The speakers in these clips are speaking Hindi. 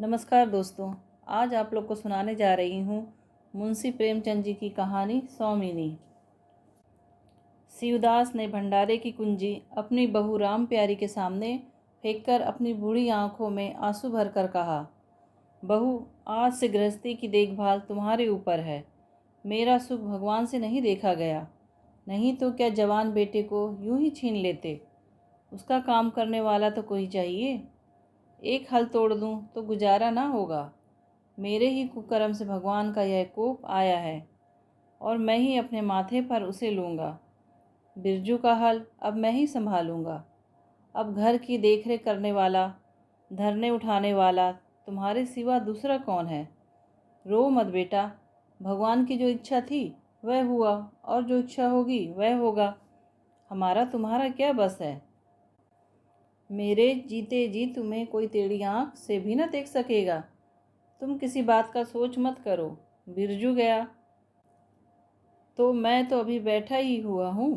नमस्कार दोस्तों। आज आप लोग को सुनाने जा रही हूँ मुंशी प्रेमचंद जी की कहानी सौमिनी। शिवदास ने भंडारे की कुंजी अपनी बहू राम प्यारी के सामने फेंककर अपनी बूढ़ी आंखों में आंसू भरकर कहा, बहू, आज से गृहस्थी की देखभाल तुम्हारे ऊपर है। मेरा सुख भगवान से नहीं देखा गया, नहीं तो क्या जवान बेटे को यूं ही छीन लेते। उसका काम करने वाला तो कोई चाहिए। एक हल तोड़ दूं तो गुजारा ना होगा। मेरे ही कुकर्म से भगवान का यह कोप आया है और मैं ही अपने माथे पर उसे लूँगा। बिरजू का हल अब मैं ही संभालूँगा। अब घर की देखरेख करने वाला, धरने उठाने वाला तुम्हारे सिवा दूसरा कौन है। रो मत बेटा, भगवान की जो इच्छा थी वह हुआ और जो इच्छा होगी वह होगा। हमारा तुम्हारा क्या बस है। मेरे जीते जी तुम्हें कोई टेढ़ी आँख से भी न देख सकेगा। तुम किसी बात का सोच मत करो। बिरजू गया तो मैं तो अभी बैठा ही हुआ हूँ।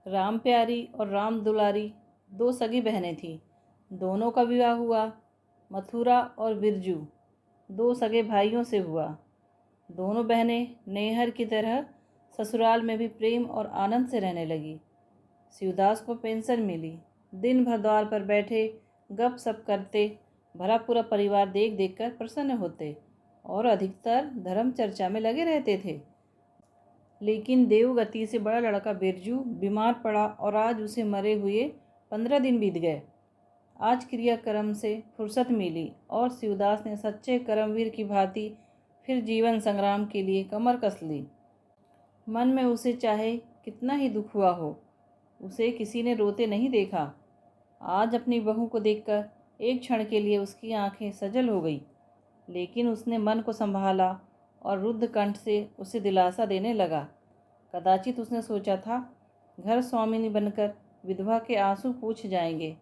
राम प्यारी और राम दुलारी दो सगी बहनें थीं। दोनों का विवाह हुआ। मथुरा और बिरजू दो सगे भाइयों से हुआ। दोनों बहनें नेहर की तरह ससुराल में भी प्रेम और आनंद से रहने लगी। शिवदास को पेंशन मिली। दिन भर द्वार पर बैठे गप सप करते भरा पूरा परिवार देख देख कर प्रसन्न होते और अधिकतर धर्म चर्चा में लगे रहते थे। लेकिन देवगति से बड़ा लड़का बिरजू बीमार पड़ा और आज उसे मरे हुए 15 दिन बीत गए। आज क्रियाक्रम से फुर्सत मिली और शिवदास ने सच्चे कर्मवीर की भांति फिर जीवन संग्राम के लिए कमर कस ली। मन में उसे चाहे कितना ही दुख हुआ हो, उसे किसी ने रोते नहीं देखा। आज अपनी बहू को देखकर एक क्षण के लिए उसकी आंखें सजल हो गई, लेकिन उसने मन को संभाला और रुद्ध कंठ से उसे दिलासा देने लगा। कदाचित उसने सोचा था, घर स्वामिनी बनकर विधवा के आंसू पूछ जाएंगे।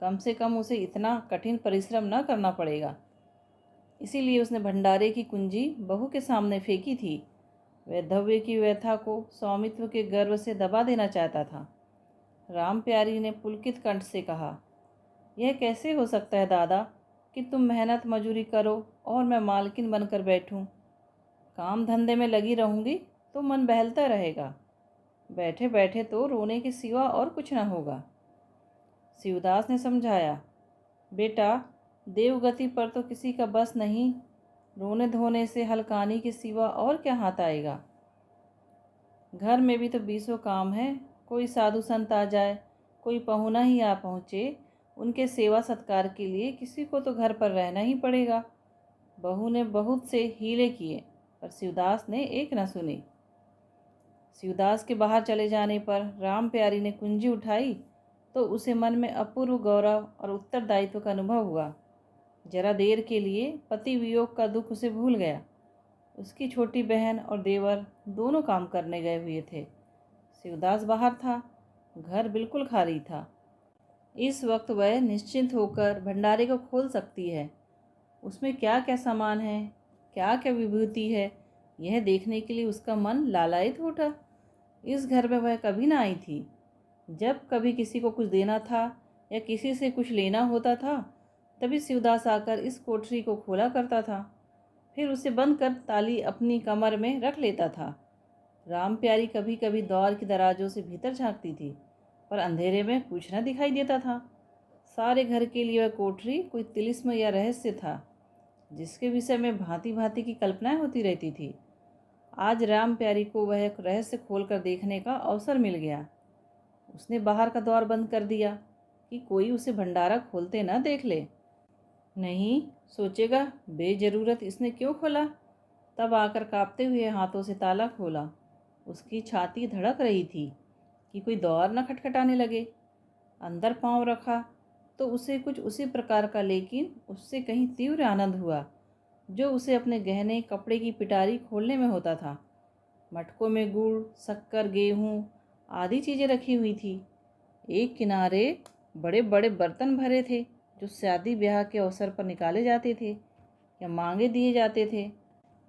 कम से कम उसे इतना कठिन परिश्रम न करना पड़ेगा। इसीलिए उसने भंडारे की कुंजी बहू के सामने फेंकी थी। वैधव्य की व्यथा को स्वामित्व के गर्व से दबा देना चाहता था। राम प्यारी ने पुलकित कंठ से कहा, यह कैसे हो सकता है दादा कि तुम मेहनत मजूरी करो और मैं मालकिन बनकर बैठूं। काम धंधे में लगी रहूंगी तो मन बहलता रहेगा। बैठे बैठे तो रोने के सिवा और कुछ न होगा। शिवदास ने समझाया, बेटा, देवगति पर तो किसी का बस नहीं। रोने धोने से हलकानी के सिवा और क्या हाथ आएगा। घर में भी तो बीसों काम है। कोई साधु संत आ जाए, कोई पहुना ही आ पहुँचे, उनके सेवा सत्कार के लिए किसी को तो घर पर रहना ही पड़ेगा। बहू ने बहुत से हीले किए पर शिवदास ने एक न सुनी। शिवदास के बाहर चले जाने पर राम प्यारी ने कुंजी उठाई तो उसे मन में अपूर्व गौरव और उत्तरदायित्व का अनुभव हुआ। जरा देर के लिए पति वियोग का दुख उसे भूल गया। उसकी छोटी बहन और देवर दोनों काम करने गए हुए थे। शिवदास बाहर था। घर बिल्कुल खाली था। इस वक्त वह निश्चिंत होकर भंडारे को खोल सकती है। उसमें क्या क्या सामान है, क्या क्या विभूति है, यह देखने के लिए उसका मन लालायित हो उठा। इस घर में वह कभी ना आई थी। जब कभी किसी को कुछ देना था या किसी से कुछ लेना होता था, तभी शिवदास आकर इस कोठरी को खोला करता था, फिर उसे बंद कर ताली अपनी कमर में रख लेता था। राम प्यारी कभी कभी द्वार की दराजों से भीतर झांकती थी, पर अंधेरे में कुछ न दिखाई देता था। सारे घर के लिए वह कोठरी कोई तिलिस्म या रहस्य था, जिसके विषय में भांति भांति की कल्पनाएं होती रहती थी। आज राम प्यारी को वह रहस्य खोलकर देखने का अवसर मिल गया। उसने बाहर का द्वार बंद कर दिया कि कोई उसे भंडारा खोलते न देख ले। नहीं, सोचेगा बेजरूरत इसने क्यों खोला। तब आकर कांपते हुए हाथों से ताला खोला। उसकी छाती धड़क रही थी कि कोई द्वार न खटखटाने लगे। अंदर पांव रखा तो उसे कुछ उसी प्रकार का, लेकिन उससे कहीं तीव्र आनंद हुआ जो उसे अपने गहने कपड़े की पिटारी खोलने में होता था। मटकों में गुड़, शक्कर, गेहूँ आदि चीज़ें रखी हुई थी। एक किनारे बड़े बड़े बर्तन भरे थे जो शादी ब्याह के अवसर पर निकाले जाते थे या मांगे दिए जाते थे।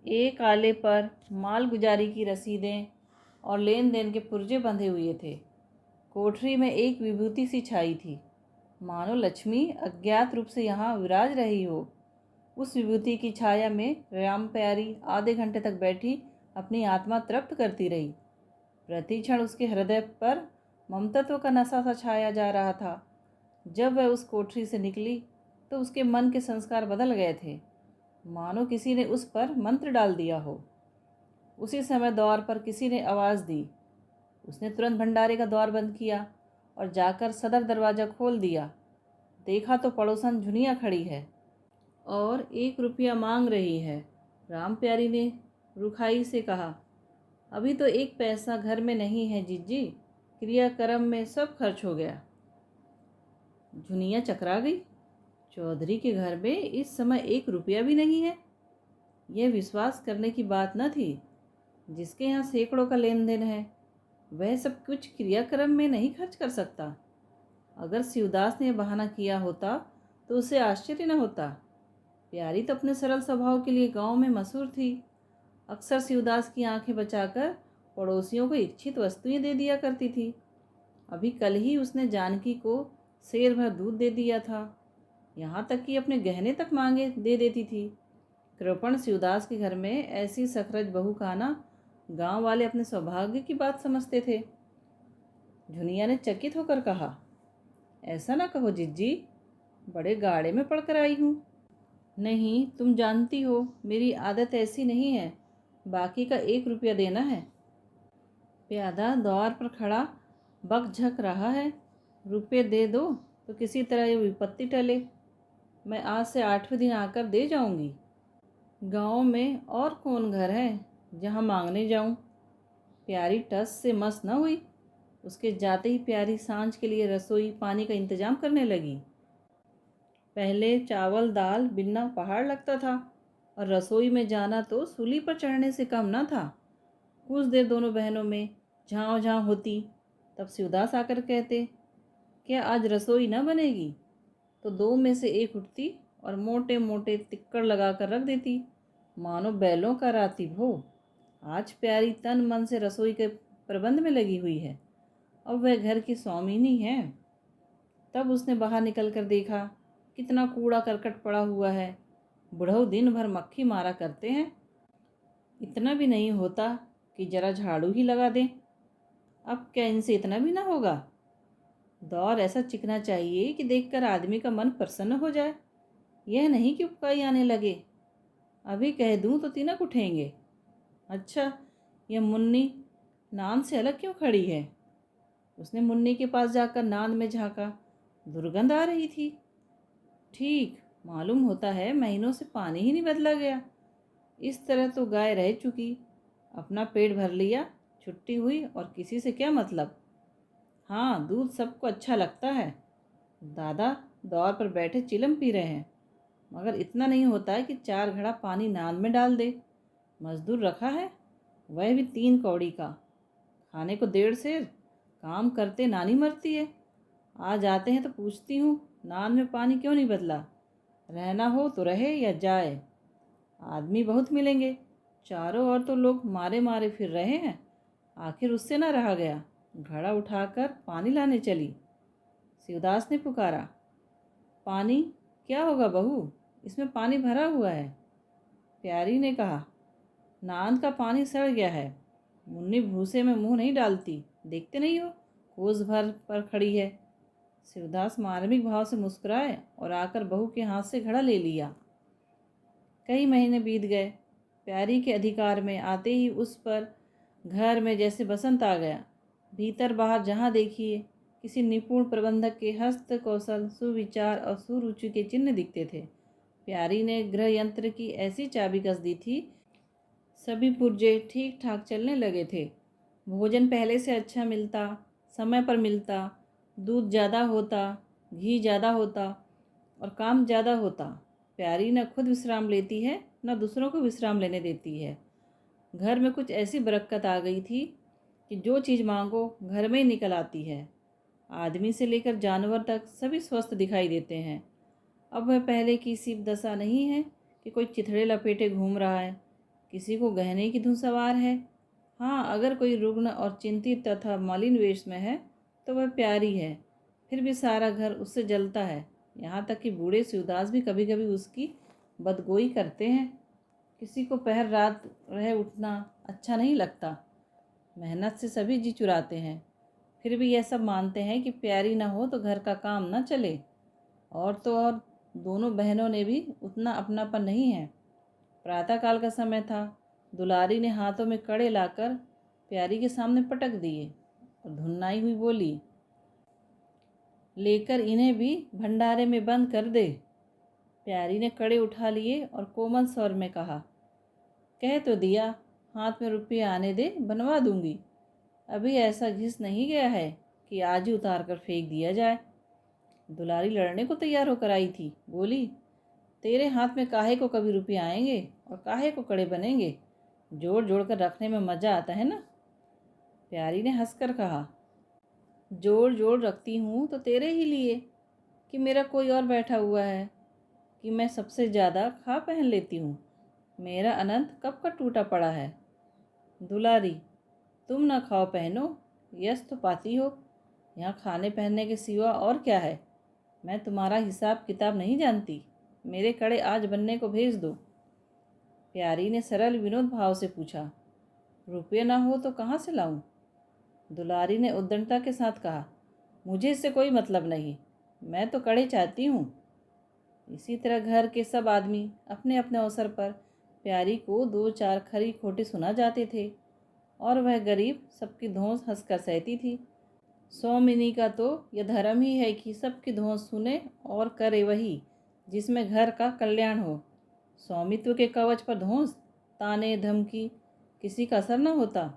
एक आले पर मालगुजारी की रसीदें और लेन देन के पुर्जे बंधे हुए थे। कोठरी में एक विभूति सी छाई थी, मानो लक्ष्मी अज्ञात रूप से यहाँ विराज रही हो। उस विभूति की छाया में राम प्यारी आधे घंटे तक बैठी अपनी आत्मा तृप्त करती रही। प्रति क्षण उसके हृदय पर ममतत्व का नशा सा छाया जा रहा था। जब वह उस कोठरी से निकली तो उसके मन के संस्कार बदल गए थे, मानो किसी ने उस पर मंत्र डाल दिया हो। उसी समय द्वार पर किसी ने आवाज़ दी। उसने तुरंत भंडारे का द्वार बंद किया और जाकर सदर दरवाज़ा खोल दिया। देखा तो पड़ोसन झुनिया खड़ी है और 1 रुपया मांग रही है। राम प्यारी ने रुखाई से कहा, अभी तो 1 पैसा घर में नहीं है जीजी, क्रियाक्रम में सब खर्च हो गया। झुनिया चकरा गई। चौधरी के घर में इस समय 1 रुपया भी नहीं है। यह विश्वास करने की बात न थी। जिसके यहाँ सैकड़ों का लेन देन है वह सब कुछ क्रियाक्रम में नहीं खर्च कर सकता। अगर शिवदास ने बहाना किया होता तो उसे आश्चर्य न होता। प्यारी तो अपने सरल स्वभाव के लिए गांव में मशहूर थी। अक्सर शिवदास की आंखें बचाकर पड़ोसियों को इच्छित वस्तुएं दे दिया करती थी। अभी कल ही उसने जानकी को शेर भर दूध दे दिया था। यहाँ तक कि अपने गहने तक मांगे दे देती थी। कृपण शिवदास के घर में ऐसी सखरज बहू का आना गांव वाले अपने सौभाग्य की बात समझते थे। झुनिया ने चकित होकर कहा, ऐसा ना कहो जिज्जी, बड़े गाड़े में पड़कर आई हूँ। नहीं, तुम जानती हो मेरी आदत ऐसी नहीं है, बाकी का 1 रुपया देना है। प्यादा द्वार पर खड़ा बकझक रहा है। रुपये दे दो तो किसी तरह ये विपत्ति टले। मैं आज से 8वें दिन आकर दे जाऊंगी। गांव में और कौन घर है जहां मांगने जाऊं। प्यारी टस से मस न हुई। उसके जाते ही प्यारी सांझ के लिए रसोई पानी का इंतजाम करने लगी। पहले चावल दाल बिन्ना पहाड़ लगता था और रसोई में जाना तो सूली पर चढ़ने से कम न था। कुछ देर दोनों बहनों में झाँव झाँव होती, तब शिवदास आकर कहते, क्या आज रसोई न बनेगी? तो 2 में से एक उठती और मोटे मोटे तिक्कड़ लगाकर रख देती, मानो बैलों का राती भो। आज प्यारी तन मन से रसोई के प्रबंध में लगी हुई है। अब वह घर की स्वामिनी है। तब उसने बाहर निकल कर देखा कितना कूड़ा करकट पड़ा हुआ है। बुढ़ऊ दिन भर मक्खी मारा करते हैं, इतना भी नहीं होता कि जरा झाड़ू ही लगा दें। अब क्या इनसे इतना भी ना होगा? दौर ऐसा चिकना चाहिए कि देखकर आदमी का मन प्रसन्न हो जाए। यह नहीं कि उपकाई आने लगे। अभी कह दूं तो तिनक उठेंगे। अच्छा, यह मुन्नी नांद से अलग क्यों खड़ी है? उसने मुन्नी के पास जाकर नांद में झांका। दुर्गंध आ रही थी। ठीक, मालूम होता है महीनों से पानी ही नहीं बदला गया। इस तरह तो गाय रह चुकी, अपना पेट भर लिया, छुट्टी हुई और किसी से क्या मतलब। हाँ, दूध सबको अच्छा लगता है। दादा दौर पर बैठे चिलम पी रहे हैं, मगर इतना नहीं होता है कि 4 घड़ा पानी नांद में डाल दे। मजदूर रखा है, वह भी 3 कौड़ी का, खाने को 1.5 सेर, काम करते नानी मरती है। आ जाते हैं तो पूछती हूँ, नान में पानी क्यों नहीं बदला? रहना हो तो रहे या जाए। आदमी बहुत मिलेंगे, चारों ओर तो लोग मारे मारे फिर रहे हैं, आखिर उससे ना रहा गया। घड़ा उठाकर पानी लाने चली। शिवदास ने पुकारा, पानी? क्या होगा बहू, इसमें पानी भरा हुआ है। प्यारी ने कहा, नांद का पानी सड़ गया है। मुन्नी भूसे में मुंह नहीं डालती, देखते नहीं हो कोस भर पर खड़ी है। शिवदास मार्मिक भाव से मुस्कुराए और आकर बहू के हाथ से घड़ा ले लिया। कई महीने बीत गए। प्यारी के अधिकार में आते ही उस पर घर में जैसे बसंत आ गया। भीतर बाहर जहाँ देखिए किसी निपुण प्रबंधक के हस्त कौशल, सुविचार और सुरुचि के चिन्ह दिखते थे। प्यारी ने गृह यंत्र की ऐसी चाबी कस दी थी, सभी पुर्जे ठीक ठाक चलने लगे थे। भोजन पहले से अच्छा मिलता, समय पर मिलता, दूध ज़्यादा होता, घी ज़्यादा होता और काम ज़्यादा होता। प्यारी न खुद विश्राम लेती है, न दूसरों को विश्राम लेने देती है। घर में कुछ ऐसी बरकत आ गई थी कि जो चीज़ मांगो घर में ही निकल आती है। आदमी से लेकर जानवर तक सभी स्वस्थ दिखाई देते हैं। अब वह पहले की सी दशा नहीं है कि कोई चिथड़े लपेटे घूम रहा है, किसी को गहने की धुन सवार है। हाँ, अगर कोई रुग्ण और चिंतित तथा मलिन वेश में है तो वह प्यारी है, फिर भी सारा घर उससे जलता है। यहाँ तक कि बूढ़े शिवदास भी कभी कभी उसकी बदगोई करते हैं। किसी को पहर रात रह उठना अच्छा नहीं लगता। मेहनत से सभी जी चुराते हैं, फिर भी यह सब मानते हैं कि प्यारी ना हो तो घर का काम ना चले। और तो और दोनों बहनों ने भी उतना अपनापन नहीं है। प्रातःकाल का समय था। दुलारी ने हाथों में कड़े लाकर प्यारी के सामने पटक दिए और धुनाई हुई बोली, लेकर इन्हें भी भंडारे में बंद कर दे। प्यारी ने कड़े उठा लिए और कोमल स्वर में कहा, कह तो दिया, हाथ में रुपये आने दे, बनवा दूंगी। अभी ऐसा घिस नहीं गया है कि आज ही उतार कर फेंक दिया जाए। दुलारी लड़ने को तैयार होकर आई थी। बोली, तेरे हाथ में काहे को कभी रुपये आएंगे और काहे को कड़े बनेंगे। जोड़ जोड़ कर रखने में मज़ा आता है ना। प्यारी ने हंसकर कहा, जोड़ जोड़ रखती हूँ तो तेरे ही लिए, कि मेरा कोई और बैठा हुआ है, कि मैं सबसे ज़्यादा खा पहन लेती हूँ। मेरा अनंत कब का टूटा पड़ा है। दुलारी, तुम ना खाओ पहनो, यश तो पाती हो। यहाँ खाने पहनने के सिवा और क्या है। मैं तुम्हारा हिसाब किताब नहीं जानती। मेरे कड़े आज बनने को भेज दो। प्यारी ने सरल विनोद भाव से पूछा, रुपये ना हो तो कहाँ से लाऊं। दुलारी ने उद्दंडता के साथ कहा, मुझे इससे कोई मतलब नहीं, मैं तो कड़े चाहती हूँ। इसी तरह घर के सब आदमी अपने अपने अवसर पर प्यारी को दो चार खरी खोटे सुना जाते थे और वह गरीब सबकी धौंस हंसकर सहती थी। सौमिनी का तो यह धर्म ही है कि सबकी धौंस सुने और करे वही जिसमें घर का कल्याण हो। स्वामित्व के कवच पर धौंस, ताने धमकी किसी का असर न होता।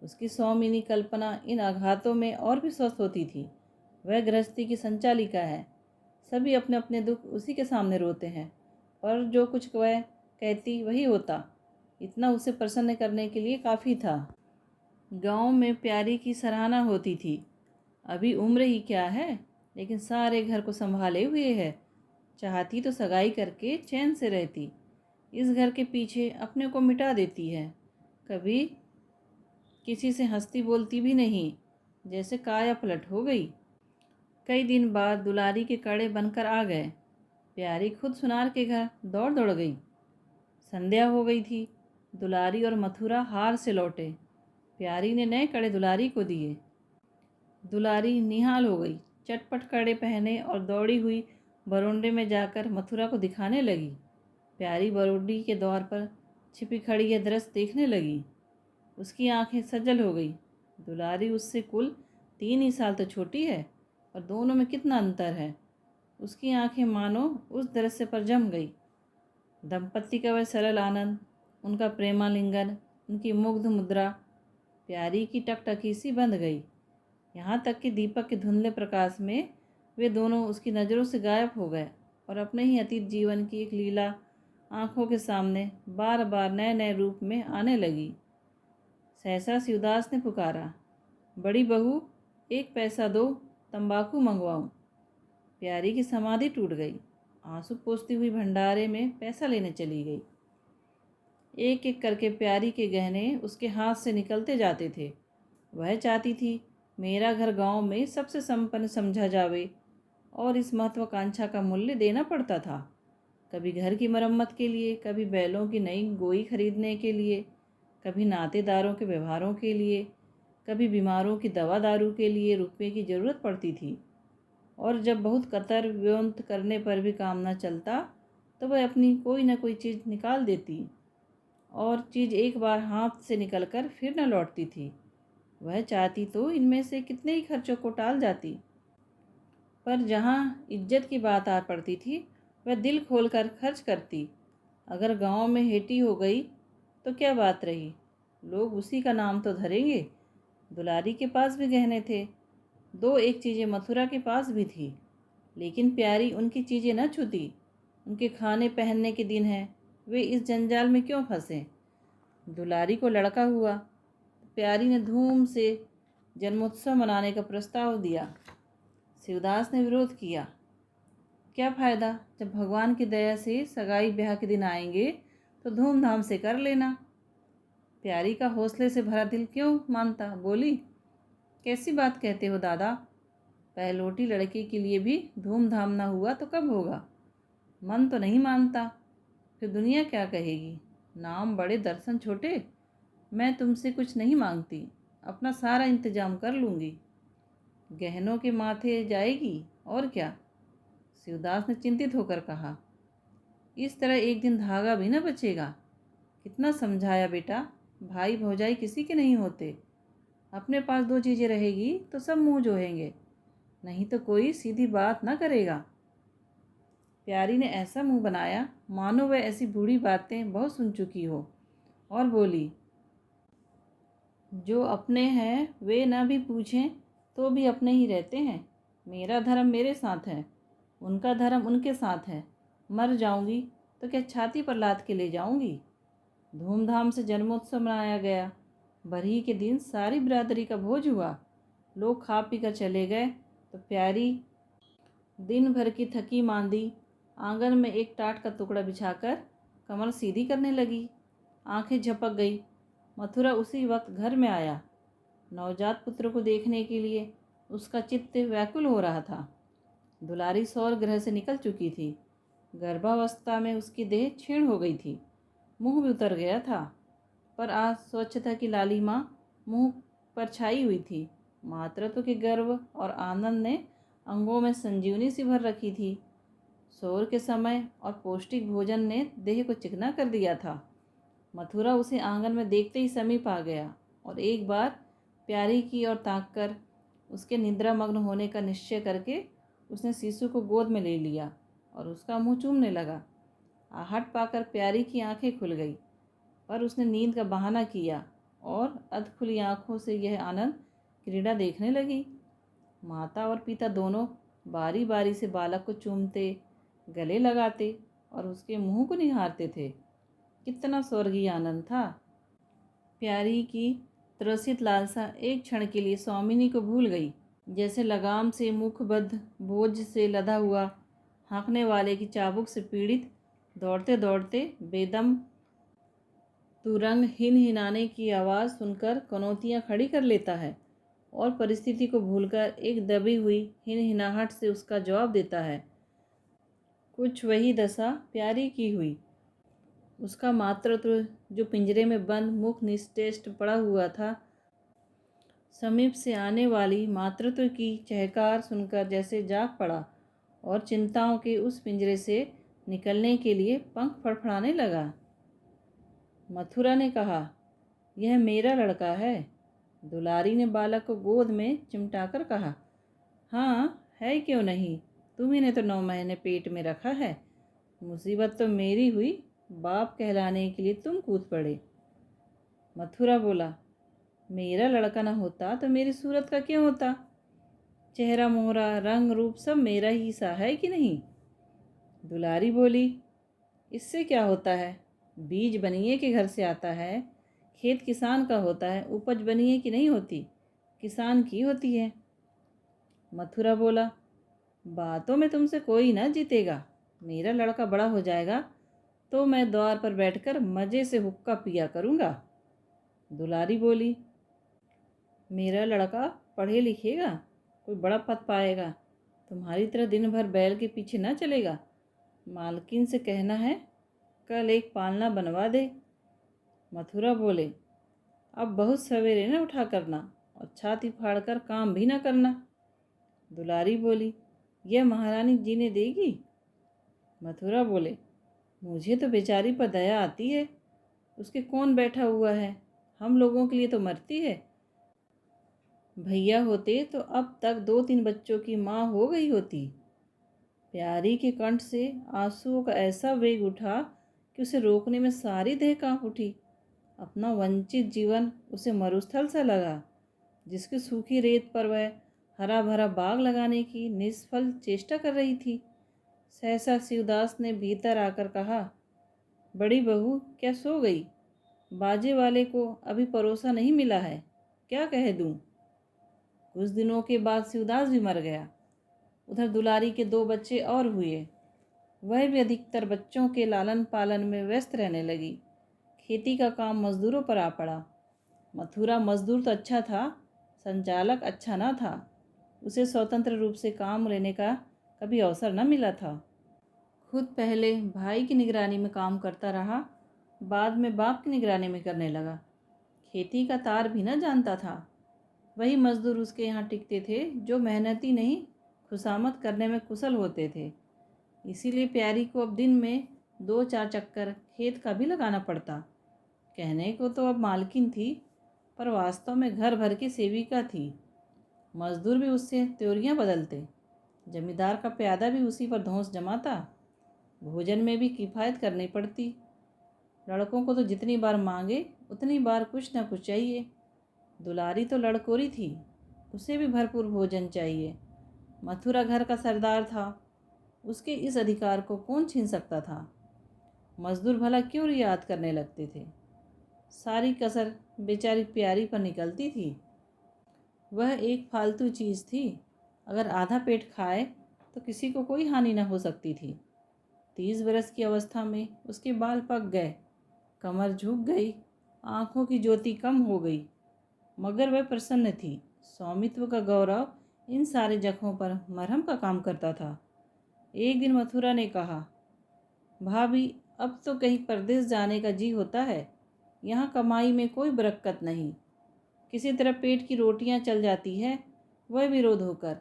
उसकी सौमिनी कल्पना इन आघातों में और भी स्वस्थ होती थी। वह गृहस्थी की संचालिका है। सभी अपने अपने दुख उसी के सामने रोते हैं, पर जो कुछ वह कहती वही होता। इतना उसे प्रसन्न करने के लिए काफ़ी था। गांव में प्यारी की सराहना होती थी। अभी उम्र ही क्या है, लेकिन सारे घर को संभाले हुए है। चाहती तो सगाई करके चैन से रहती। इस घर के पीछे अपने को मिटा देती है। कभी किसी से हंसती बोलती भी नहीं, जैसे काया पलट हो गई। कई दिन बाद दुलारी के कड़े बनकर आ गए। प्यारी खुद सुनार के घर दौड़ दौड़ गई। संध्या हो गई थी। दुलारी और मथुरा हार से लौटे। प्यारी ने नए कड़े दुलारी को दिए। दुलारी निहाल हो गई। चटपट कड़े पहने और दौड़ी हुई बरोंडे में जाकर मथुरा को दिखाने लगी। प्यारी बरोंडी के द्वार पर छिपी खड़ी यह दृश्य देखने लगी। उसकी आंखें सजल हो गई। दुलारी उससे कुल 3 ही साल तो छोटी है और दोनों में कितना अंतर है। उसकी आंखें मानो उस दृश्य पर जम गई। दंपत्ति का वह सरल आनंद, उनका प्रेमालिंगन, उनकी मुग्ध मुद्रा प्यारी की टकटकी सी बंध गई। यहाँ तक कि दीपक के धुंधले प्रकाश में वे दोनों उसकी नज़रों से गायब हो गए और अपने ही अतीत जीवन की एक लीला आंखों के सामने बार बार नए नए रूप में आने लगी। सहसा शिवदास ने पुकारा, बड़ी बहू, 1 पैसा दो, तंबाकू मंगवाऊं। प्यारी की समाधि टूट गई। आंसू पोंछती हुई भंडारे में पैसा लेने चली गई। एक एक करके प्यारी के गहने उसके हाथ से निकलते जाते थे। वह चाहती थी मेरा घर गांव में सबसे संपन्न समझा जावे और इस महत्वाकांक्षा का मूल्य देना पड़ता था। कभी घर की मरम्मत के लिए, कभी बैलों की नई गोई खरीदने के लिए, कभी नातेदारों के व्यवहारों के लिए, कभी बीमारों की दवा दारू के लिए रुपये की ज़रूरत पड़ती थी। और जब बहुत कतर व्योंत करने पर भी काम न चलता तो वह अपनी कोई न कोई चीज़ निकाल देती और चीज़ एक बार हाथ से निकलकर फिर न लौटती थी। वह चाहती तो इनमें से कितने ही खर्चों को टाल जाती, पर जहाँ इज्जत की बात आ पड़ती थी वह दिल खोलकर खर्च करती। अगर गांव में हेटी हो गई तो क्या बात रही, लोग उसी का नाम तो धरेंगे। दुलारी के पास भी गहने थे। 2-1 चीज़ें मथुरा के पास भी थी, लेकिन प्यारी उनकी चीज़ें न छूती। उनके खाने पहनने के दिन हैं, वे इस जंजाल में क्यों फंसे। दुलारी को लड़का हुआ। प्यारी ने धूम से जन्मोत्सव मनाने का प्रस्ताव दिया। शिवदास ने विरोध किया। क्या फ़ायदा, जब भगवान की दया से सगाई ब्याह के दिन आएंगे तो धूमधाम से कर लेना। प्यारी का हौसले से भरा दिल क्यों मानता। बोली, कैसी बात कहते हो दादा, पहलोटी लड़के के लिए भी धूमधाम ना हुआ तो कब होगा। मन तो नहीं मानता। फिर दुनिया क्या कहेगी? नाम बड़े दर्शन छोटे। मैं तुमसे कुछ नहीं मांगती, अपना सारा इंतजाम कर लूँगी। गहनों के माथे जाएगी और क्या? शिवदास ने चिंतित होकर कहा। इस तरह एक दिन धागा भी न बचेगा। कितना समझाया बेटा, भाई भौजाई किसी के नहीं होते। अपने पास दो चीज़ें रहेगी तो सब मुंह जोहेंगे, नहीं तो कोई सीधी बात ना करेगा। प्यारी ने ऐसा मुंह बनाया मानो वह ऐसी बूढ़ी बातें बहुत सुन चुकी हो, और बोली, जो अपने हैं वे ना भी पूछें तो भी अपने ही रहते हैं। मेरा धर्म मेरे साथ है, उनका धर्म उनके साथ है। मर जाऊंगी तो क्या छाती पर लाद के ले जाऊंगी? धूमधाम से जन्मोत्सव मनाया गया। बरही के दिन सारी बिरादरी का भोज हुआ। लोग खा पी कर चले गए तो प्यारी दिन भर की थकी मांदी आंगन में एक टाट का टुकड़ा बिछाकर कमर सीधी करने लगी। आंखें झपक गई। मथुरा उसी वक्त घर में आया। नवजात पुत्र को देखने के लिए उसका चित्त व्याकुल हो रहा था। दुलारी सौर ग्रह से निकल चुकी थी। गर्भावस्था में उसकी देह क्षीण हो गई थी, मुंह भी उतर गया था, पर आज स्वच्छता की लालिमा मुंह पर छाई हुई थी। मातृत्व के गर्व और आनंद ने अंगों में संजीवनी सी भर रखी थी। शोर के समय और पौष्टिक भोजन ने देह को चिकना कर दिया था। मथुरा उसे आंगन में देखते ही समीप आ गया और एक बार प्यारी की ओर ताककर उसके निद्रा मग्न होने का निश्चय करके उसने शिशु को गोद में ले लिया और उसका मुंह चूमने लगा। आहट पाकर प्यारी की आंखें खुल गई, पर उसने नींद का बहाना किया और अधखुली आंखों से यह आनंद क्रीड़ा देखने लगी। माता और पिता दोनों बारी बारी से बालक को चूमते, गले लगाते और उसके मुंह को निहारते थे। कितना स्वर्गीय आनंद था। प्यारी की त्रसित लालसा एक क्षण के लिए स्वामिनी को भूल गई। जैसे लगाम से मुखबद्ध बोझ से लदा हुआ हाँकने वाले की चाबुक से पीड़ित दौड़ते दौड़ते बेदम तुरंग हिन हिनाने की आवाज़ सुनकर कनौतियाँ खड़ी कर लेता है और परिस्थिति को भूलकर एक दबी हुई हिन हिनाहट से उसका जवाब देता है। कुछ वही दशा प्यारी की हुई। उसका मातृत्व जो पिंजरे में बंद मुख निस्तेज पड़ा हुआ था, समीप से आने वाली मातृत्व की चहकार सुनकर जैसे जाग पड़ा और चिंताओं के उस पिंजरे से निकलने के लिए पंख फड़फड़ाने लगा। मथुरा ने कहा, यह मेरा लड़का है। दुलारी ने बालक को गोद में चिमटाकर कहा, हाँ है क्यों नहीं, तुम्ही ने तो 9 महीने पेट में रखा है। मुसीबत तो मेरी हुई, बाप कहलाने के लिए तुम कूद पड़े। मथुरा बोला, मेरा लड़का न होता तो मेरी सूरत का क्यों होता? चेहरा मोहरा रंग रूप सब मेरा ही सा है कि नहीं? दुलारी बोली, इससे क्या होता है? बीज बनिए के घर से आता है, खेत किसान का होता है, उपज बनिए की नहीं होती, किसान की होती है। मथुरा बोला, बातों में तुमसे कोई ना जीतेगा। मेरा लड़का बड़ा हो जाएगा तो मैं द्वार पर बैठकर मज़े से हुक्का पिया करूँगा। दुलारी बोली, मेरा लड़का पढ़े लिखेगा, कोई बड़ा पद पाएगा, तुम्हारी तरह दिन भर बैल के पीछे ना चलेगा। मालकिन से कहना है कल एक पालना बनवा दे। मथुरा बोले, अब बहुत सवेरे न उठा करना और छाती फाड़कर काम भी ना करना। दुलारी बोली, यह महारानी जी ने देगी? मथुरा बोले, मुझे तो बेचारी पर दया आती है। उसके कौन बैठा हुआ है, हम लोगों के लिए तो मरती है। भैया होते तो अब तक 2-3 बच्चों की माँ हो गई होती। प्यारी के कंठ से आंसुओं का ऐसा वेग उठा कि उसे रोकने में सारी देह कांप उठी। अपना वंचित जीवन उसे मरुस्थल सा लगा, जिसकी सूखी रेत पर वह हरा भरा बाग लगाने की निष्फल चेष्टा कर रही थी। सहसा शिवदास ने भीतर आकर कहा, बड़ी बहू क्या सो गई? बाजे वाले को अभी परोसा नहीं मिला है, क्या कह दूं? कुछ दिनों के बाद शिवदास भी मर गया। उधर दुलारी के 2 बच्चे और हुए। वह भी अधिकतर बच्चों के लालन पालन में व्यस्त रहने लगी। खेती का काम मजदूरों पर आ पड़ा। मथुरा मजदूर तो अच्छा था, संचालक अच्छा ना था। उसे स्वतंत्र रूप से काम लेने का कभी अवसर न मिला था। खुद पहले भाई की निगरानी में काम करता रहा, बाद में बाप की निगरानी में करने लगा। खेती का तार भी न जानता था। वही मज़दूर उसके यहाँ टिकते थे जो मेहनती नहीं, खुशामद करने में कुशल होते थे। इसीलिए प्यारी को अब दिन में 2-4 चक्कर खेत का भी लगाना पड़ता। कहने को तो अब मालकिन थी, पर वास्तव में घर भर की सेविका थी। मज़दूर भी उससे त्योरियां बदलते, जमींदार का प्यादा भी उसी पर धौंस जमाता। भोजन में भी किफ़ायत करनी पड़ती। लड़कों को तो जितनी बार मांगे उतनी बार कुछ न कुछ चाहिए। दुलारी तो लड़कोरी थी, उसे भी भरपूर भोजन चाहिए। मथुरा घर का सरदार था, उसके इस अधिकार को कौन छीन सकता था। मज़दूर भला क्यों रियायत करने लगते थे। सारी कसर बेचारी प्यारी पर निकलती थी। वह एक फालतू चीज़ थी, अगर आधा पेट खाए तो किसी को कोई हानि न हो सकती थी। 30 बरस की अवस्था में उसके बाल पक गए, कमर झुक गई, आँखों की ज्योति कम हो गई, मगर वह प्रसन्न थी। स्वामित्व का गौरव इन सारे जख्मों पर मरहम का काम करता था। एक दिन मथुरा ने कहा, भाभी अब तो कहीं परदेश जाने का जी होता है। यहाँ कमाई में कोई बरकत नहीं, किसी तरह पेट की रोटियाँ चल जाती है, वह भी रोध होकर।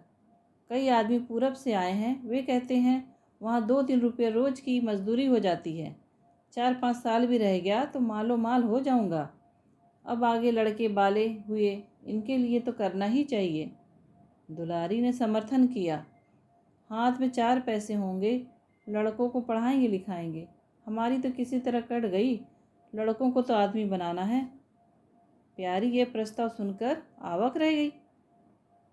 कई आदमी पूरब से आए हैं, वे कहते हैं वहाँ 2-3 रुपये रोज़ की मजदूरी हो जाती है। 4-5 साल भी रह गया तो मालो माल हो जाऊँगा। अब आगे लड़के बाले हुए, इनके लिए तो करना ही चाहिए। दुलारी ने समर्थन किया। हाथ में 4 पैसे होंगे, लड़कों को पढ़ाएंगे लिखाएंगे। हमारी तो किसी तरह कट गई, लड़कों को तो आदमी बनाना है। प्यारी ये प्रस्ताव सुनकर आवाक रह गई।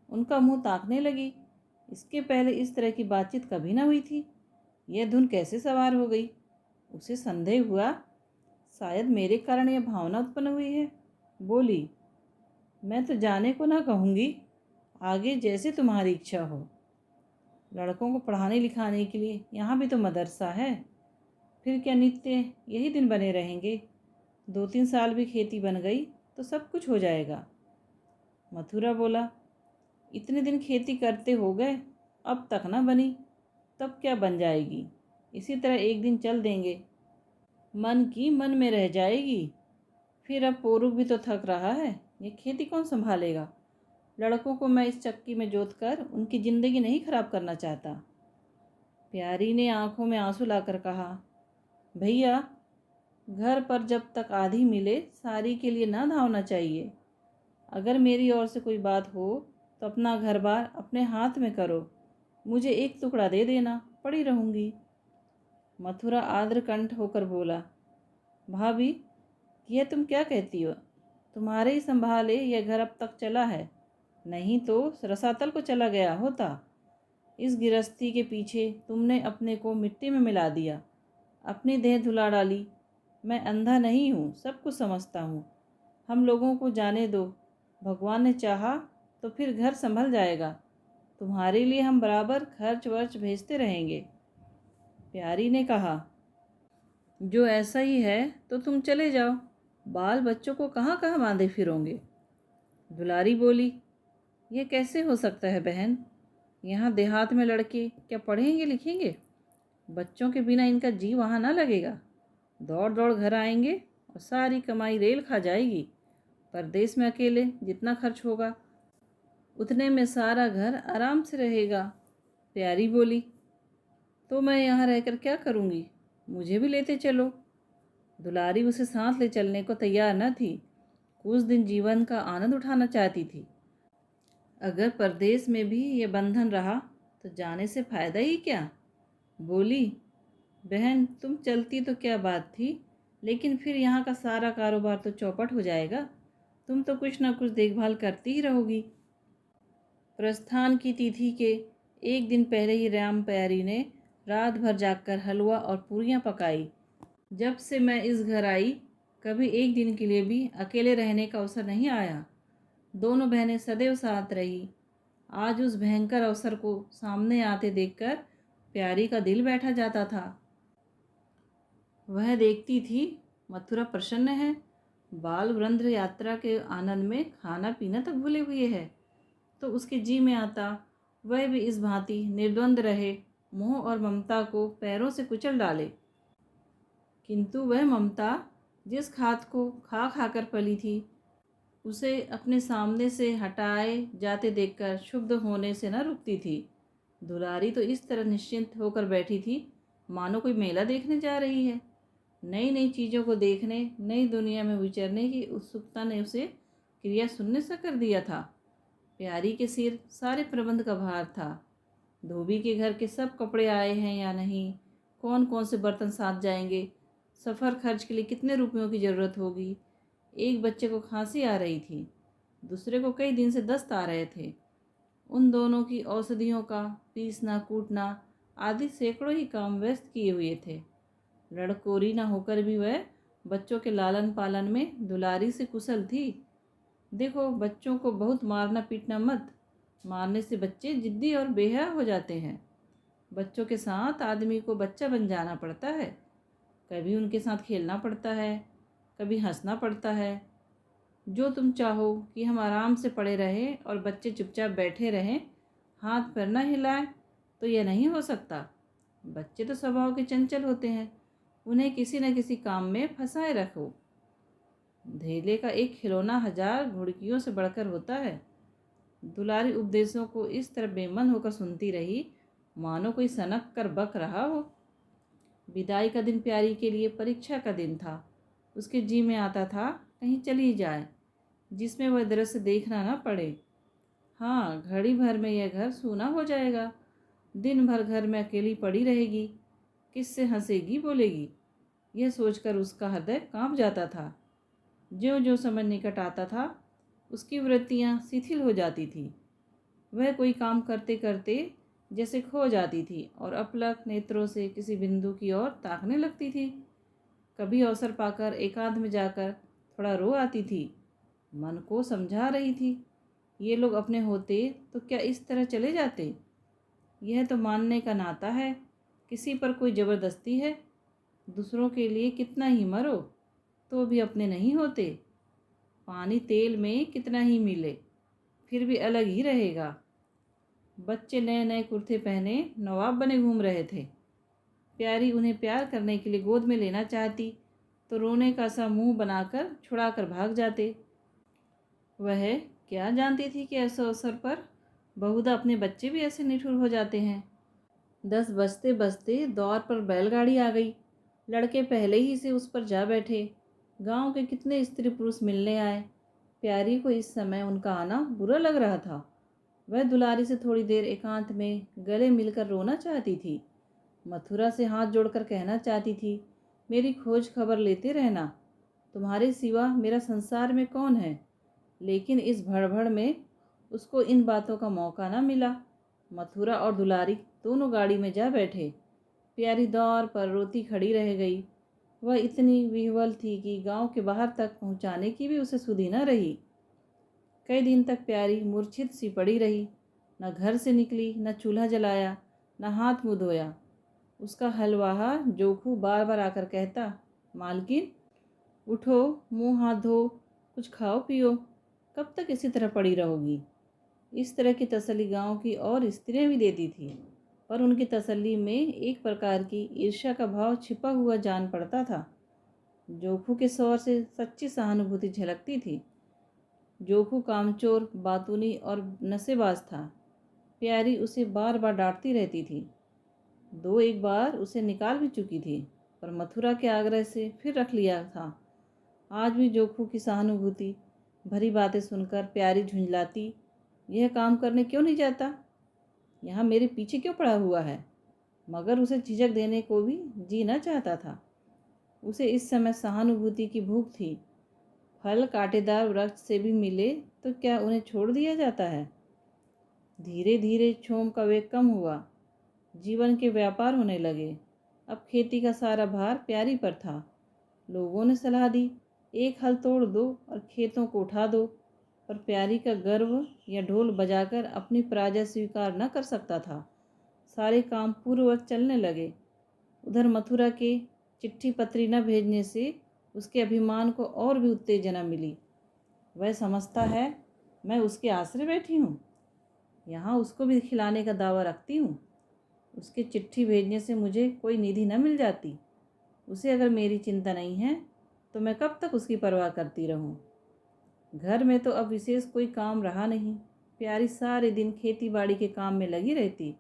उनका मुंह ताकने लगी। इसके पहले इस तरह की बातचीत कभी ना हुई थी। यह धुन कैसे सवार हो गई। उसे संदेह हुआ, शायद मेरे कारण यह भावना उत्पन्न हुई है। बोली, मैं तो जाने को ना कहूँगी, आगे जैसे तुम्हारी इच्छा हो। लड़कों को पढ़ाने लिखाने के लिए यहाँ भी तो मदरसा है। फिर क्या नित्य यही दिन बने रहेंगे। 2-3 साल भी खेती बन गई तो सब कुछ हो जाएगा। मथुरा बोला, इतने दिन खेती करते हो गए, अब तक ना बनी, तब क्या बन जाएगी। इसी तरह एक दिन चल देंगे, मन की मन में रह जाएगी। फिर अब पोरुख भी तो थक रहा है, ये खेती कौन संभालेगा। लड़कों को मैं इस चक्की में जोत कर उनकी ज़िंदगी नहीं खराब करना चाहता। प्यारी ने आंखों में आंसू लाकर कहा, भैया घर पर जब तक आधी मिले सारी के लिए ना धावना चाहिए। अगर मेरी ओर से कोई बात हो तो अपना घर बार अपने हाथ में करो, मुझे एक टुकड़ा दे देना, पड़ी रहूँगी। मथुरा आर्द्र कंठ होकर बोला, भाभी यह तुम क्या कहती हो। तुम्हारे ही संभाले यह घर अब तक चला है, नहीं तो रसातल को चला गया होता। इस गिरस्ती के पीछे तुमने अपने को मिट्टी में मिला दिया, अपनी देह धुला डाली। मैं अंधा नहीं हूँ, सब कुछ समझता हूँ। हम लोगों को जाने दो, भगवान ने चाहा तो फिर घर संभल जाएगा। तुम्हारे लिए हम बराबर खर्च वर्च भेजते रहेंगे। प्यारी ने कहा, जो ऐसा ही है तो तुम चले जाओ, बाल बच्चों को कहाँ कहाँ बांधे फिरोगे। दुलारी बोली, ये कैसे हो सकता है बहन। यहाँ देहात में लड़के क्या पढ़ेंगे लिखेंगे। बच्चों के बिना इनका जी वहाँ ना लगेगा। दौड़ दौड़ घर आएंगे और सारी कमाई रेल खा जाएगी। परदेश में अकेले जितना खर्च होगा उतने में सारा घर आराम से रहेगा। प्यारी बोली, तो मैं यहाँ रहकर क्या करूँगी, मुझे भी लेते चलो। दुलारी उसे साथ ले चलने को तैयार न थी। कुछ दिन जीवन का आनंद उठाना चाहती थी। अगर परदेश में भी ये बंधन रहा तो जाने से फ़ायदा ही क्या। बोली, बहन तुम चलती तो क्या बात थी, लेकिन फिर यहाँ का सारा कारोबार तो चौपट हो जाएगा। तुम तो कुछ ना कुछ देखभाल करती ही रहोगी। प्रस्थान की तिथि के एक दिन पहले ही राम प्यारी ने रात भर जागकर हलवा और पूरियाँ पकाई। जब से मैं इस घर आई कभी एक दिन के लिए भी अकेले रहने का अवसर नहीं आया। दोनों बहनें सदैव साथ रही। आज उस भयंकर अवसर को सामने आते देखकर प्यारी का दिल बैठा जाता था। वह देखती थी मथुरा प्रसन्न है, बाल वृंद्र यात्रा के आनंद में खाना पीना तक भूले हुए है। तो उसके जी में आता वह भी इस भांति निर्द्वंद रहे, मोह और ममता को पैरों से कुचल डाले। किंतु वह ममता जिस खाद को खा खाकर पली थी, उसे अपने सामने से हटाए जाते देखकर क्षुब्ध होने से न रुकती थी। दुलारी तो इस तरह निश्चिंत होकर बैठी थी मानो कोई मेला देखने जा रही है। नई नई चीज़ों को देखने, नई दुनिया में विचरने की उत्सुकता ने उसे क्रिया शून्य सा कर दिया था। प्यारी के सिर सारे प्रबंध का भार था। धोबी के घर के सब कपड़े आए हैं या नहीं, कौन कौन से बर्तन साथ जाएंगे, सफ़र खर्च के लिए कितने रुपयों की ज़रूरत होगी। एक बच्चे को खांसी आ रही थी, दूसरे को कई दिन से दस्त आ रहे थे। उन दोनों की औषधियों का पीसना कूटना आदि सैकड़ों ही काम व्यस्त किए हुए थे। लड़कोरी न होकर भी वह बच्चों के लालन पालन में दुलारी से कुशल थी। देखो, बच्चों को बहुत मारना पीटना मत। मारने से बच्चे जिद्दी और बेहया हो जाते हैं। बच्चों के साथ आदमी को बच्चा बन जाना पड़ता है। कभी उनके साथ खेलना पड़ता है, कभी हंसना पड़ता है। जो तुम चाहो कि हम आराम से पड़े रहें और बच्चे चुपचाप बैठे रहें, हाथ पैर न हिलाएं, तो यह नहीं हो सकता। बच्चे तो स्वभाव के चंचल होते हैं, उन्हें किसी न किसी काम में फंसाए रखो। धेले का एक खिलौना 1000 घुड़कियों से बढ़कर होता है। दुलारी उपदेशों को इस तरह बेमन होकर सुनती रही मानो कोई सनक कर बक रहा हो। विदाई का दिन प्यारी के लिए परीक्षा का दिन था। उसके जी में आता था कहीं चली जाए, जिसमें वह दृश्य देखना न पड़े। हाँ, घड़ी भर में यह घर सूना हो जाएगा। दिन भर घर में अकेली पड़ी रहेगी, किससे हंसेगी बोलेगी, यह सोचकर उसका हृदय कांप जाता था। ज्यों ज्यों समय निकट आता था, उसकी वृत्तियाँ शिथिल हो जाती थी। वह कोई काम करते करते जैसे खो जाती थी और अपलक नेत्रों से किसी बिंदु की ओर ताकने लगती थी। कभी अवसर पाकर एकांत में जाकर थोड़ा रो आती थी। मन को समझा रही थी, ये लोग अपने होते तो क्या इस तरह चले जाते। यह तो मानने का नाता है, किसी पर कोई ज़बरदस्ती है। दूसरों के लिए कितना ही मरो तो भी अपने नहीं होते। पानी तेल में कितना ही मिले फिर भी अलग ही रहेगा। बच्चे नए नए कुर्ते पहने नवाब बने घूम रहे थे। प्यारी उन्हें प्यार करने के लिए गोद में लेना चाहती तो रोने का सा मुंह बनाकर छुड़ा कर भाग जाते। वह क्या जानती थी कि ऐसे अवसर पर बहुधा अपने बच्चे भी ऐसे निठुर हो जाते हैं। 10 बजते बजते द्वार पर बैलगाड़ी आ गई। लड़के पहले ही से उस पर जा बैठे। गांव के कितने स्त्री पुरुष मिलने आए। प्यारी को इस समय उनका आना बुरा लग रहा था। वह दुलारी से थोड़ी देर एकांत में गले मिलकर रोना चाहती थी। मथुरा से हाथ जोड़कर कहना चाहती थी, मेरी खोज खबर लेते रहना, तुम्हारे सिवा मेरा संसार में कौन है। लेकिन इस भड़बड़ में उसको इन बातों का मौका न मिला। मथुरा और दुलारी दोनों गाड़ी में जा बैठे। प्यारी द्वार पर रोती खड़ी रह गई। वह इतनी विह्वल थी कि गांव के बाहर तक पहुंचाने की भी उसे सुधि न रही। कई दिन तक प्यारी मूर्छित सी पड़ी रही। न घर से निकली, न चूल्हा जलाया, न हाथ मुँह धोया। उसका हलवाहा जोखू बार बार आकर कहता, मालकिन उठो, मुंह हाथ धो, कुछ खाओ पियो, कब तक इसी तरह पड़ी रहोगी। इस तरह की तसल्ली गांव की और स्त्रियां भी देती थी, पर उनकी तसल्ली में एक प्रकार की ईर्ष्या का भाव छिपा हुआ जान पड़ता था। जोखू के स्वर से सच्ची सहानुभूति झलकती थी। जोखू कामचोर, बातूनी और नशेबाज था। प्यारी उसे बार बार डांटती रहती थी। 2-1 बार उसे निकाल भी चुकी थी, पर मथुरा के आग्रह से फिर रख लिया था। आज भी जोखू की सहानुभूति भरी बातें सुनकर प्यारी झुंझलाती, यह काम करने क्यों नहीं जाता, यहाँ मेरे पीछे क्यों पड़ा हुआ है। मगर उसे झिझक देने को भी जी न चाहता था। उसे इस समय सहानुभूति की भूख थी। फल कांटेदार वृक्ष से भी मिले तो क्या उन्हें छोड़ दिया जाता है। धीरे धीरे क्षोभ का वेग कम हुआ। जीवन के व्यापार होने लगे। अब खेती का सारा भार प्यारी पर था। लोगों ने सलाह दी, एक हल तोड़ दो और खेतों को उठा दो, पर प्यारी का गर्व या ढोल बजाकर अपनी पराजय स्वीकार न कर सकता था। सारे काम पूर्ववत चलने लगे। उधर मथुरा के चिट्ठी पत्री न भेजने से उसके अभिमान को और भी उत्तेजना मिली। वह समझता है मैं उसके आश्रय बैठी हूँ, यहाँ उसको भी खिलाने का दावा रखती हूँ। उसके चिट्ठी भेजने से मुझे कोई निधि न मिल जाती? उसे अगर मेरी चिंता नहीं है तो मैं कब तक उसकी परवाह करती रहूं? घर में तो अब विशेष कोई काम रहा नहीं। प्यारी सारे दिन खेती बाड़ी के काम में लगी रहती।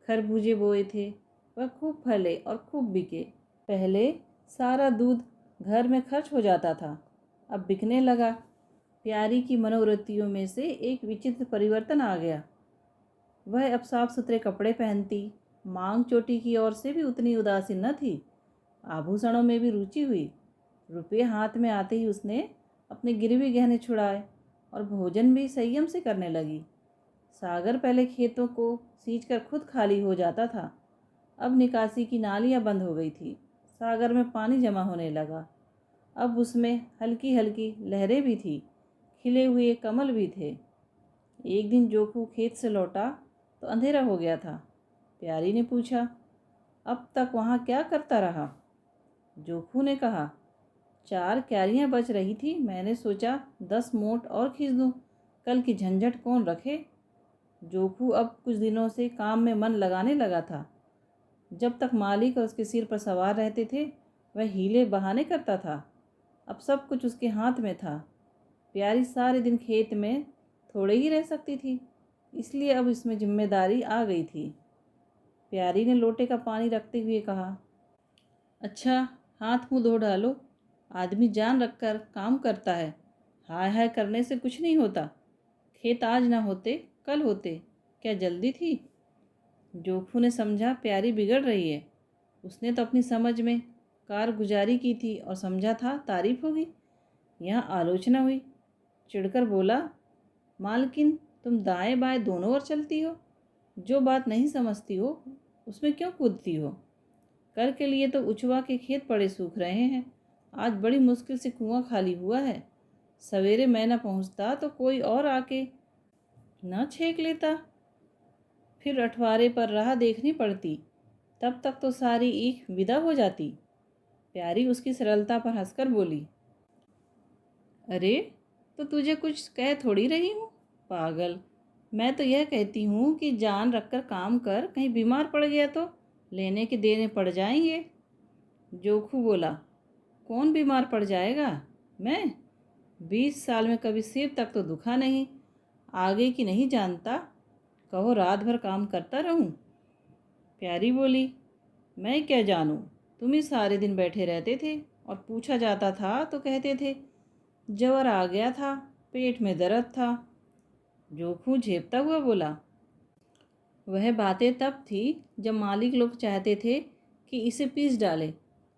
खरबूजे बोए थे, वह खूब फले और खूब बिके। पहले सारा दूध घर में खर्च हो जाता था, अब बिकने लगा। प्यारी की मनोवृत्तियों में से एक विचित्र परिवर्तन आ गया। वह अब साफ सुथरे कपड़े पहनती, मांग चोटी की ओर से भी उतनी उदासीन न थी। आभूषणों में भी रुचि हुई। रुपये हाथ में आते ही उसने अपने गिरवी गहने छुड़ाए और भोजन भी संयम से करने लगी। सागर पहले खेतों को सींचकर खुद खाली हो जाता था, अब निकासी की नालियां बंद हो गई थी। सागर में पानी जमा होने लगा। अब उसमें हल्की हल्की लहरें भी थी, खिले हुए कमल भी थे। एक दिन जोखू खेत से लौटा तो अंधेरा हो गया था। प्यारी ने पूछा, अब तक वहाँ क्या करता रहा? जोखू ने कहा, 4 क्यारियाँ बच रही थी, मैंने सोचा 10 मोट और खींच दूँ, कल की झंझट कौन रखे। जोखू अब कुछ दिनों से काम में मन लगाने लगा था। जब तक मालिक और उसके सिर पर सवार रहते थे वह हीले बहाने करता था। अब सब कुछ उसके हाथ में था। प्यारी सारे दिन खेत में थोड़े ही रह सकती थी, इसलिए अब इसमें जिम्मेदारी आ गई थी। प्यारी ने लोटे का पानी रखते हुए कहा, अच्छा, हाथ मुंह धो डालो। आदमी जान रखकर काम करता है, हाय हाय करने से कुछ नहीं होता। खेत आज ना होते कल होते, क्या जल्दी थी? जोखू ने समझा प्यारी बिगड़ रही है। उसने तो अपनी समझ में कारगुजारी की थी और समझा था तारीफ होगी। यहाँ आलोचना हुई। चिढ़कर बोला, मालकिन, तुम दाएं बाएं दोनों ओर चलती हो, जो बात नहीं समझती हो उसमें क्यों कूदती हो? कर के लिए तो उचवा के खेत पड़े सूख रहे हैं। आज बड़ी मुश्किल से कुआं खाली हुआ है। सवेरे मैं न पहुंचता तो कोई और आके न छेक लेता, फिर अठवारे पर राह देखनी पड़ती, तब तक तो सारी ईख विदा हो जाती। प्यारी उसकी सरलता पर हंसकर बोली, अरे, तो तुझे कुछ कह थोड़ी रही हूँ पागल। मैं तो यह कहती हूँ कि जान रखकर काम कर, कहीं बीमार पड़ गया तो लेने के देने पड़ जाएंगे। जोखू बोला, कौन बीमार पड़ जाएगा? मैं 20 साल में कभी सिर तक तो दुखा नहीं, आगे की नहीं जानता। कहो रात भर काम करता रहूं? प्यारी बोली, मैं क्या जानूं, तुम ही सारे दिन बैठे रहते थे और पूछा जाता था तो कहते थे ज्वर आ गया था, पेट में दर्द था। जोखू झेपता हुआ बोला, वह बातें तब थी जब मालिक लोग चाहते थे कि इसे पीस डाले।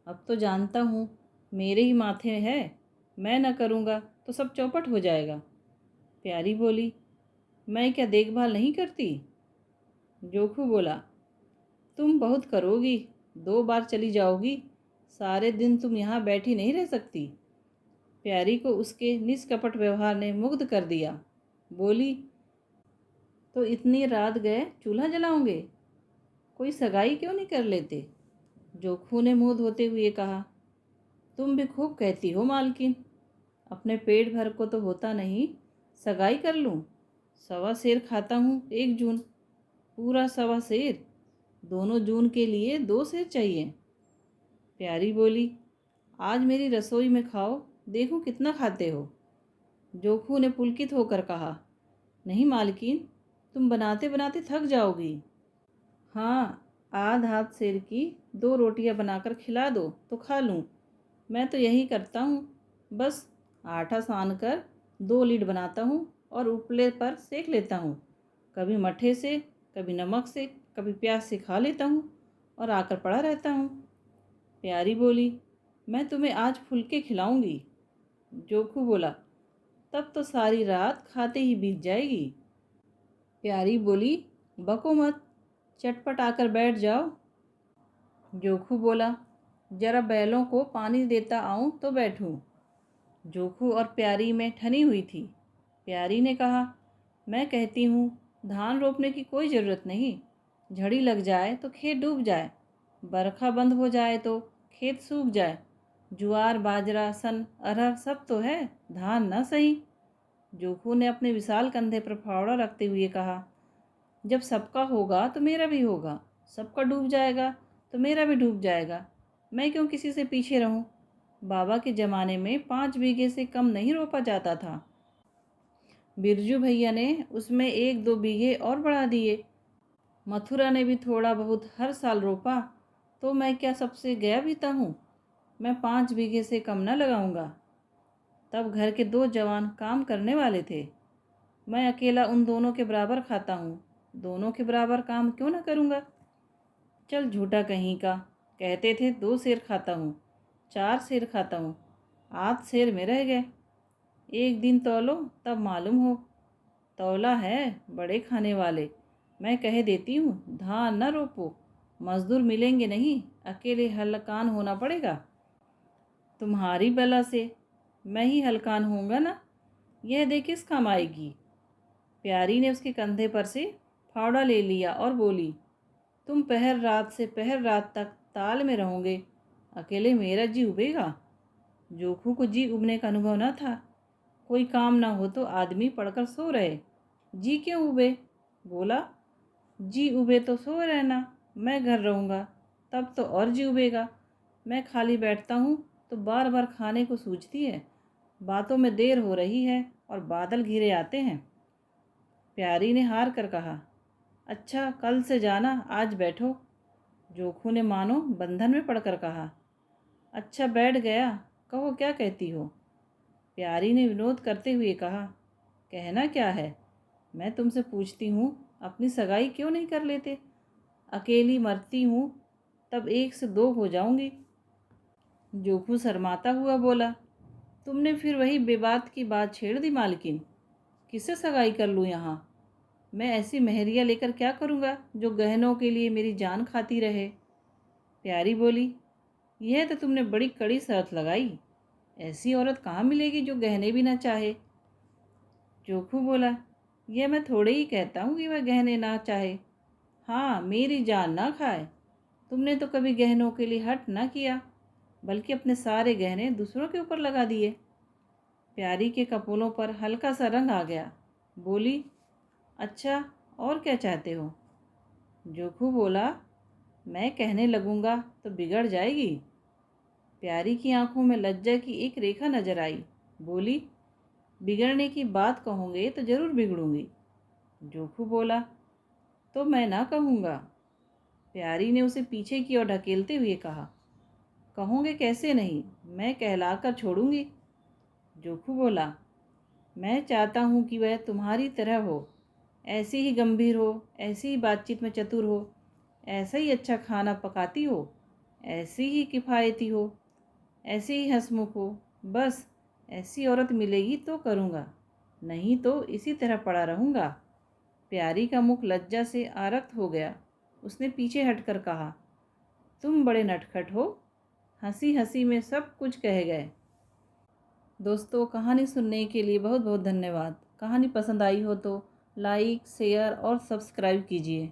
अब तो जानता हूँ मेरे ही माथे है, मैं न करूँगा तो सब चौपट हो जाएगा। प्यारी बोली, मैं क्या देखभाल नहीं करती? जोखू बोला, तुम बहुत करोगी, 2 बार चली जाओगी, सारे दिन तुम यहाँ बैठी नहीं रह सकती। प्यारी को उसके निष्कपट व्यवहार ने मुग्ध कर दिया। बोली, तो इतनी रात गए चूल्हा जलाओगे? कोई सगाई क्यों नहीं कर लेते? जोखू ने मुंह धोते हुए कहा, तुम भी खूब कहती हो मालकिन, अपने पेट भर को तो होता नहीं, सगाई कर लूँ? 1.25 सेर खाता हूँ 1 जून, पूरा 1.25 सेर। दोनों जून के लिए 2 सेर चाहिए। प्यारी बोली, आज मेरी रसोई में खाओ, देखो कितना खाते हो। जोखू ने पुलकित होकर कहा, नहीं मालकिन, तुम बनाते बनाते थक जाओगी। हाँ, आध हाथ सेर की 2 रोटियां बनाकर खिला दो तो खा लूँ। मैं तो यही करता हूँ, बस आटा सान कर 2 लीड बनाता हूँ और उपले पर सेक लेता हूँ। कभी मट्ठे से, कभी नमक से, कभी प्याज से खा लेता हूँ और आकर पड़ा रहता हूँ। प्यारी बोली, मैं तुम्हें आज फुलके खिलाऊंगी। जोखू बोला, तब तो सारी रात खाते ही बीत जाएगी। प्यारी बोली, बको मत, चटपट आकर बैठ जाओ। जोखू बोला, जरा बैलों को पानी देता आऊं तो बैठूं। जोखू और प्यारी में ठनी हुई थी। प्यारी ने कहा, मैं कहती हूँ धान रोपने की कोई ज़रूरत नहीं, झड़ी लग जाए तो खेत डूब जाए, बरखा बंद हो जाए तो खेत सूख जाए, ज्वार बाजरा सन अरहर सब तो है, धान ना सही। जोखू ने अपने विशाल कंधे पर फावड़ा रखते हुए कहा, जब सबका होगा तो मेरा भी होगा। सबका डूब जाएगा तो मेरा भी डूब जाएगा। मैं क्यों किसी से पीछे रहूं? बाबा के ज़माने में 5 बीघे से कम नहीं रोपा जाता था। बिरजू भैया ने उसमें 1-2 बीघे और बढ़ा दिए। मथुरा ने भी थोड़ा बहुत हर साल रोपा, तो मैं क्या सबसे गया बीता हूँ? मैं 5 बीघे से कम न लगाऊंगा। तब घर के 2 जवान काम करने वाले थे। मैं अकेला उन दोनों के बराबर खाता हूँ, दोनों के बराबर काम क्यों न करूँगा? चल झूठा कहीं का, कहते थे 2 सेर खाता हूँ, 4 सेर खाता हूँ, 8 सेर में रह गए। एक दिन तौलो तब मालूम हो। तौला है बड़े खाने वाले। मैं कह देती हूँ धान न रोपो, मजदूर मिलेंगे नहीं, अकेले हलकान होना पड़ेगा। तुम्हारी बला से मैं ही हलकान होऊंगा ना, यह देख किस काम आएगी। प्यारी ने उसके कंधे पर से फावड़ा ले लिया और बोली, तुम पहर रात से पहर रात तक ताल में रहोगे, अकेले मेरा जी उबेगा। जोखू को जी उबने का अनुभव न था। कोई काम ना हो तो आदमी पड़कर सो रहे, जी क्यों उबे? बोला, जी उबे तो सो रहना, मैं घर रहूँगा तब तो और जी उबेगा। मैं खाली बैठता हूँ तो बार बार खाने को सूझती है, बातों में देर हो रही है और बादल घिरे आते हैं। प्यारी ने हार कर कहा, अच्छा कल से जाना, आज बैठो। जोखू ने मानो बंधन में पड़कर कहा, अच्छा बैठ गया, कहो क्या कहती हो। प्यारी ने विनोद करते हुए कहा, कहना क्या है, मैं तुमसे पूछती हूँ अपनी सगाई क्यों नहीं कर लेते? अकेली मरती हूँ तब 1 से 2 हो जाऊंगी। जोखू शर्माता हुआ बोला, तुमने फिर वही बेबात की बात छेड़ दी मालकिन। किससे सगाई कर लूँ यहाँ? मैं ऐसी मेहरिया लेकर क्या करूँगा जो गहनों के लिए मेरी जान खाती रहे। प्यारी बोली, यह तो तुमने बड़ी कड़ी शर्त लगाई, ऐसी औरत कहाँ मिलेगी जो गहने भी ना चाहे। जोखू बोला, यह मैं थोड़े ही कहता हूँ कि वह गहने ना चाहे, हाँ मेरी जान ना खाए। तुमने तो कभी गहनों के लिए हट ना किया, बल्कि अपने सारे गहने दूसरों के ऊपर लगा दिए। प्यारी के कपोलों पर हल्का सा रंग आ गया। बोली, अच्छा और क्या चाहते हो? जोखू बोला, मैं कहने लगूंगा तो बिगड़ जाएगी। प्यारी की आंखों में लज्जा की एक रेखा नजर आई। बोली, बिगड़ने की बात कहोगे तो जरूर बिगड़ूंगी। जोखू बोला, तो मैं ना कहूँगा। प्यारी ने उसे पीछे की ओर ढकेलते हुए कहा, कहोगे कैसे नहीं, मैं कहलाकर छोड़ूंगी। जोखू बोला, मैं चाहता हूँ कि वह तुम्हारी तरह हो, ऐसी ही गंभीर हो, ऐसी ही बातचीत में चतुर हो, ऐसा ही अच्छा खाना पकाती हो, ऐसी ही किफ़ायती हो, ऐसी ही हंसमुख हो। बस ऐसी औरत मिलेगी तो करूँगा, नहीं तो इसी तरह पड़ा रहूँगा। प्यारी का मुख लज्जा से आरक्त हो गया। उसने पीछे हटकर कहा, तुम बड़े नटखट हो, हंसी हंसी में सब कुछ कह गए। दोस्तों, कहानी सुनने के लिए बहुत बहुत धन्यवाद। कहानी पसंद आई हो तो लाइक, शेयर और सब्सक्राइब कीजिए।